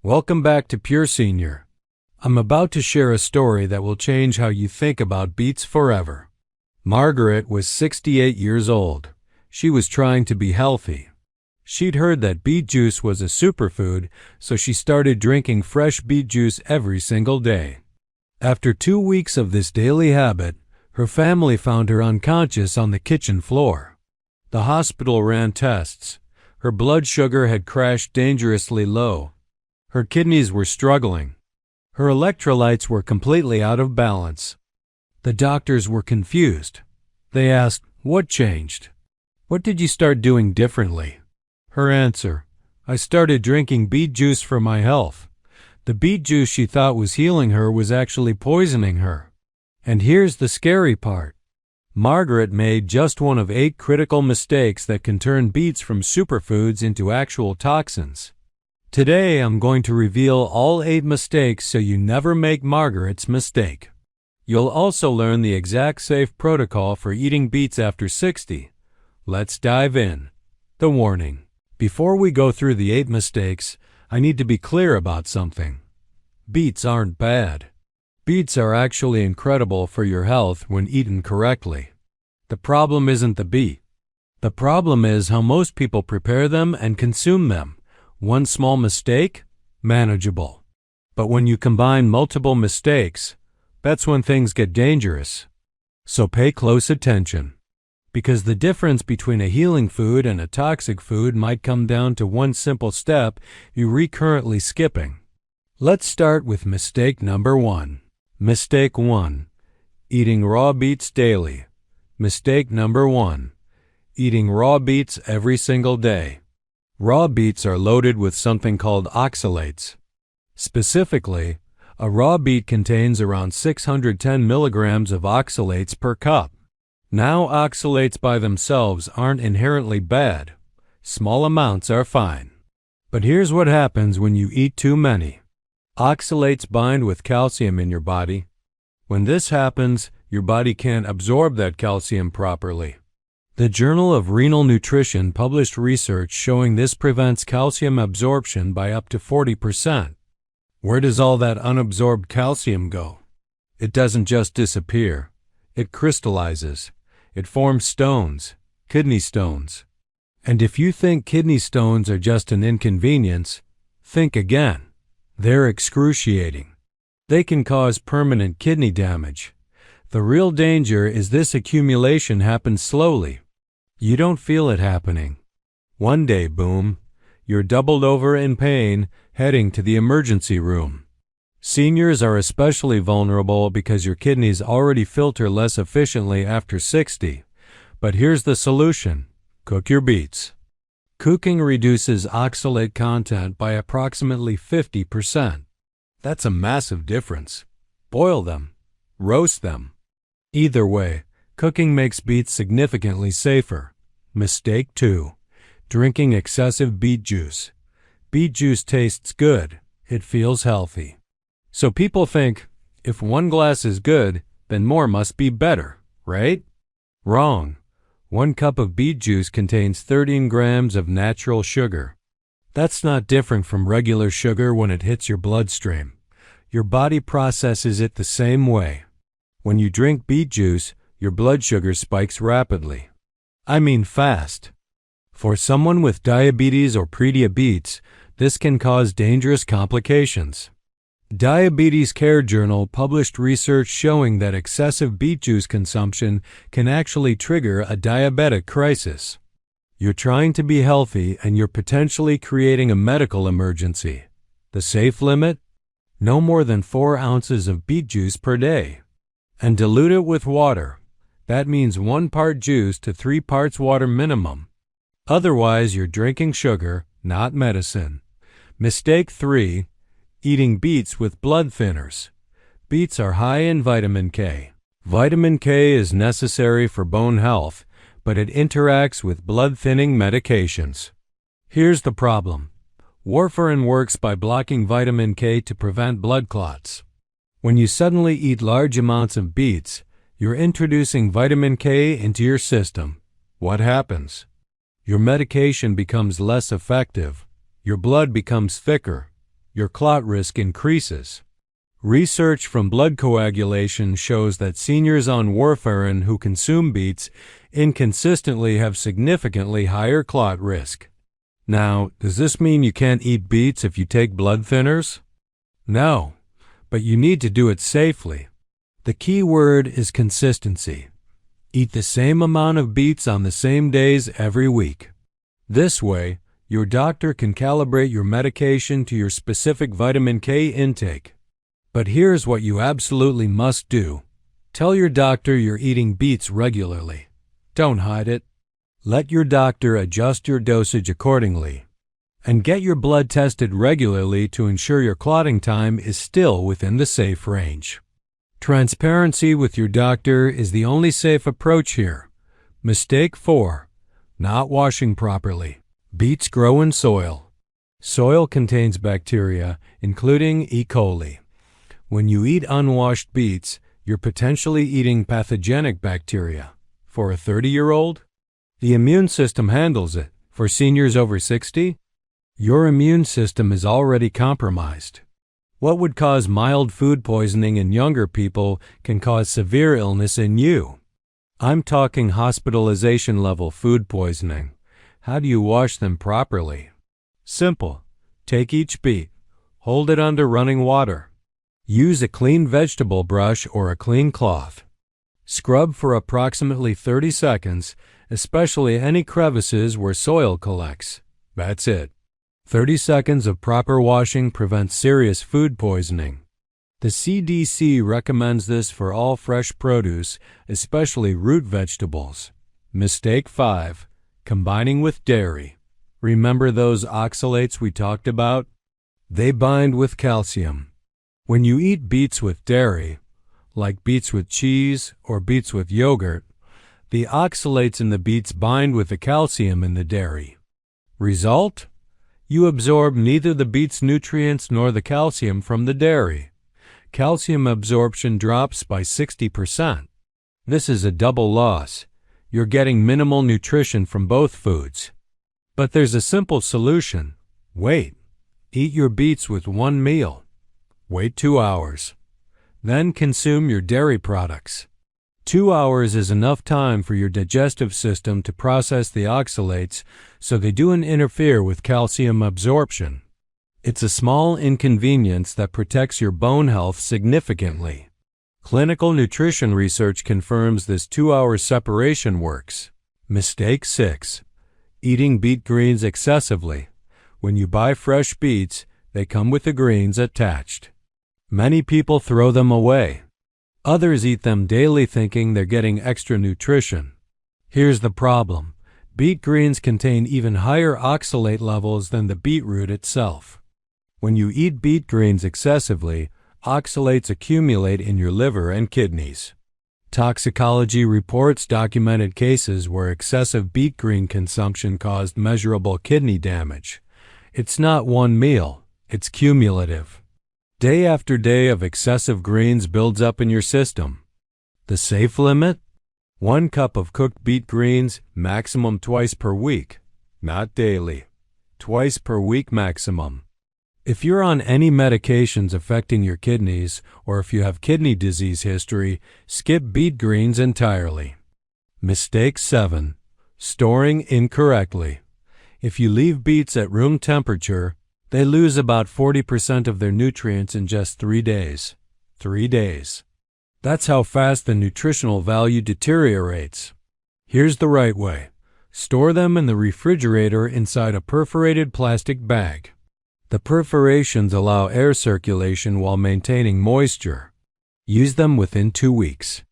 Welcome back to Pure Senior. I'm about to share a story that will change how you think about beets forever. Margaret was 68 years old. She was trying to be healthy. She'd heard that beet juice was a superfood, so she started drinking fresh beet juice every single day. After 2 weeks of this daily habit, her family found her unconscious on the kitchen floor. The hospital ran tests. Her blood sugar had crashed dangerously low. Her kidneys were struggling. Her electrolytes were completely out of balance. The doctors were confused. They asked, "What changed? What did you start doing differently?" Her answer, "I started drinking beet juice for my health." The beet juice she thought was healing her was actually poisoning her. And here's the scary part. Margaret made just one of 8 critical mistakes that can turn beets from superfoods into actual toxins. Today I'm going to reveal all 8 mistakes so you never make Margaret's mistake. You'll also learn the exact safe protocol for eating beets after 60. Let's dive in. The warning. Before we go through the 8 mistakes, I need to be clear about something. Beets aren't bad. Beets are actually incredible for your health when eaten correctly. The problem isn't the beet. The problem is how most people prepare them and consume them. One small mistake, manageable. But when you combine multiple mistakes, that's when things get dangerous. So pay close attention. Because the difference between a healing food and a toxic food might come down to one simple step you're currently skipping. Let's start with mistake number 1. Mistake 1. Eating raw beets daily. Mistake number 1. Eating raw beets every single day. Raw beets are loaded with something called oxalates. Specifically, a raw beet contains around 610 milligrams of oxalates per cup. Now, oxalates by themselves aren't inherently bad. Small amounts are fine. But here's what happens when you eat too many. Oxalates bind with calcium in your body. When this happens, your body can't absorb that calcium properly. The Journal of Renal Nutrition published research showing this prevents calcium absorption by up to 40%. Where does all that unabsorbed calcium go? It doesn't just disappear. It crystallizes. It forms stones, kidney stones. And if you think kidney stones are just an inconvenience, think again. They're excruciating. They can cause permanent kidney damage. The real danger is this accumulation happens slowly. You don't feel it happening. One day, boom, you're doubled over in pain, heading to the emergency room. Seniors are especially vulnerable because your kidneys already filter less efficiently after 60. But here's the solution. Cook your beets. Cooking reduces oxalate content by approximately 50%. That's a massive difference. Boil them. Roast them. Either way, cooking makes beets significantly safer. Mistake 2. Drinking excessive beet juice. Beet juice tastes good. It feels healthy. So people think, if 1 glass is good, then more must be better, right? Wrong. 1 cup of beet juice contains 13 grams of natural sugar. That's not different from regular sugar when it hits your bloodstream. Your body processes it the same way. When you drink beet juice, your blood sugar spikes rapidly. I mean fast. For someone with diabetes or prediabetes, this can cause dangerous complications. Diabetes Care Journal published research showing that excessive beet juice consumption can actually trigger a diabetic crisis. You're trying to be healthy and you're potentially creating a medical emergency. The safe limit? No more than 4 ounces of beet juice per day. And dilute it with water. That means 1 part juice to 3 parts water minimum. Otherwise, you're drinking sugar, not medicine. Mistake 3. Eating beets with blood thinners. Beets are high in vitamin K. Vitamin K is necessary for bone health, but it interacts with blood-thinning medications. Here's the problem. Warfarin works by blocking vitamin K to prevent blood clots. When you suddenly eat large amounts of beets, you're introducing vitamin K into your system. What happens? Your medication becomes less effective. Your blood becomes thicker. your clot risk increases. Research from blood coagulation shows that seniors on warfarin who consume beets inconsistently have significantly higher clot risk. Now, does this mean you can't eat beets if you take blood thinners? No, but you need to do it safely. The key word is consistency. Eat the same amount of beets on the same days every week. This way, your doctor can calibrate your medication to your specific vitamin K intake. But here's what you absolutely must do. Tell your doctor you're eating beets regularly. Don't hide it. Let your doctor adjust your dosage accordingly. And get your blood tested regularly to ensure your clotting time is still within the safe range. Transparency with your doctor is the only safe approach here. Mistake 4. Not washing properly. Beets grow in soil. Soil contains bacteria, including E. coli. When you eat unwashed beets, you're potentially eating pathogenic bacteria. For a 30-year-old? The immune system handles it. For seniors over 60? Your immune system is already compromised. What would cause mild food poisoning in younger people can cause severe illness in you. I'm talking hospitalization-level food poisoning. How do you wash them properly? Simple. Take each beet. Hold it under running water. Use a clean vegetable brush or a clean cloth. Scrub for approximately 30 seconds, especially any crevices where soil collects. That's it. 30 seconds of proper washing prevents serious food poisoning. The CDC recommends this for all fresh produce, especially root vegetables. Mistake 5. Combining with dairy. Remember those oxalates we talked about? They bind with calcium. When you eat beets with dairy, like beets with cheese or beets with yogurt, the oxalates in the beets bind with the calcium in the dairy. Result? You absorb neither the beets' nutrients nor the calcium from the dairy. Calcium absorption drops by 60%. This is a double loss. You're getting minimal nutrition from both foods. But there's a simple solution. Wait. Eat your beets with one meal. Wait 2 hours. Then consume your dairy products. 2 hours is enough time for your digestive system to process the oxalates so they don't interfere with calcium absorption. It's a small inconvenience that protects your bone health significantly. Clinical nutrition research confirms this 2-hour separation works. Mistake 6. Eating beet greens excessively. When you buy fresh beets, they come with the greens attached. Many people throw them away. Others eat them daily thinking they're getting extra nutrition. Here's the problem. Beet greens contain even higher oxalate levels than the beetroot itself. When you eat beet greens excessively, oxalates accumulate in your liver and kidneys. Toxicology reports documented cases where excessive beet green consumption caused measurable kidney damage. It's not one meal, it's cumulative. Day after day of excessive greens builds up in your system. The safe limit? 1 cup of cooked beet greens, maximum twice per week. Not daily. Twice per week maximum. If you're on any medications affecting your kidneys, or if you have kidney disease history, skip beet greens entirely. Mistake 7. Storing incorrectly. If you leave beets at room temperature, they lose about 40% of their nutrients in just 3 days. 3 days. That's how fast the nutritional value deteriorates. Here's the right way. Store them in the refrigerator inside a perforated plastic bag. The perforations allow air circulation while maintaining moisture. Use them within 2 weeks.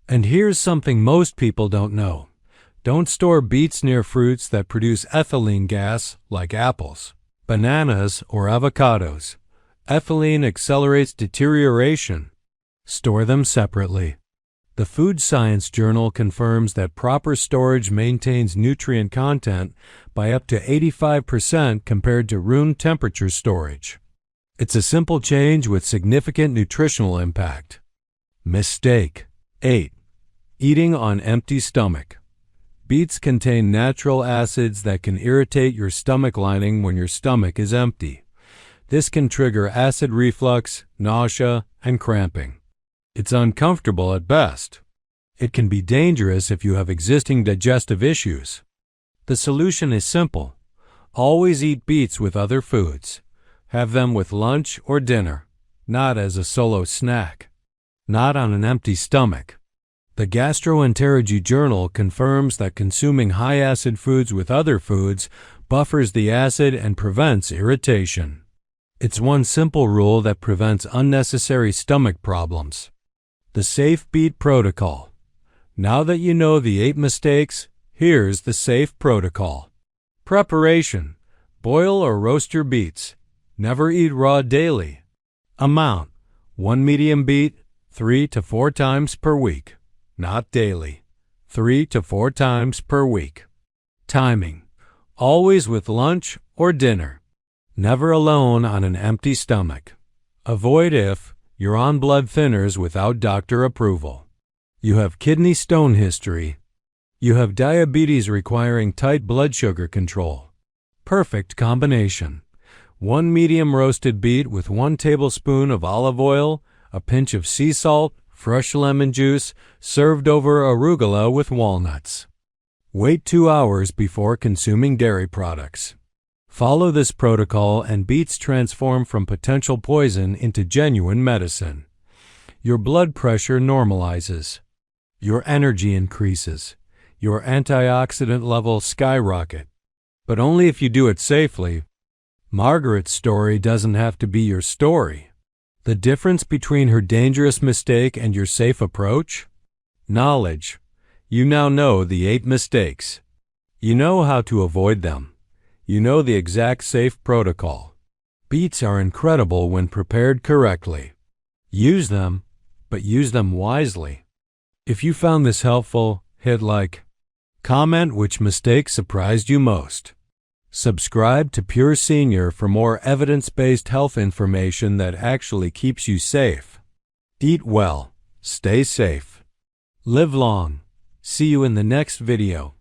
And here's something most people don't know. Don't store beets near fruits that produce ethylene gas, like apples, bananas, or avocados. Ethylene accelerates deterioration. Store them separately. The Food Science Journal confirms that proper storage maintains nutrient content by up to 85% compared to room temperature storage. It's a simple change with significant nutritional impact. Mistake 8. Eating on empty stomach. Beets contain natural acids that can irritate your stomach lining when your stomach is empty. This can trigger acid reflux, nausea, and cramping. It's uncomfortable at best. It can be dangerous if you have existing digestive issues. The solution is simple. Always eat beets with other foods. Have them with lunch or dinner, not as a solo snack. Not on an empty stomach. The Gastroenterology Journal confirms that consuming high-acid foods with other foods buffers the acid and prevents irritation. It's one simple rule that prevents unnecessary stomach problems. The Safe Beet Protocol. Now that you know the 8 mistakes, here's the safe protocol. Preparation. Boil or roast your beets. Never eat raw daily. Amount. 1 medium beet, 3 to 4 times per week. Not daily. 3 to 4 times per week. Timing. Always with lunch or dinner. Never alone on an empty stomach. Avoid if you're on blood thinners without doctor approval. You have kidney stone history. You have diabetes requiring tight blood sugar control. Perfect combination. 1 medium roasted beet with 1 tablespoon of olive oil, a pinch of sea salt, fresh lemon juice, served over arugula with walnuts. Wait 2 hours before consuming dairy products. Follow this protocol and beets transform from potential poison into genuine medicine. Your blood pressure normalizes. Your energy increases. Your antioxidant levels skyrocket. But only if you do it safely. Margaret's story doesn't have to be your story. The difference between her dangerous mistake and your safe approach? Knowledge. You now know the 8 mistakes. You know how to avoid them. You know the exact safe protocol. Beets are incredible when prepared correctly. Use them, but use them wisely. If you found this helpful, hit like. Comment which mistake surprised you most. Subscribe to Pure Senior for more evidence-based health information that actually keeps you safe. Eat well. Stay safe. Live long. See you in the next video.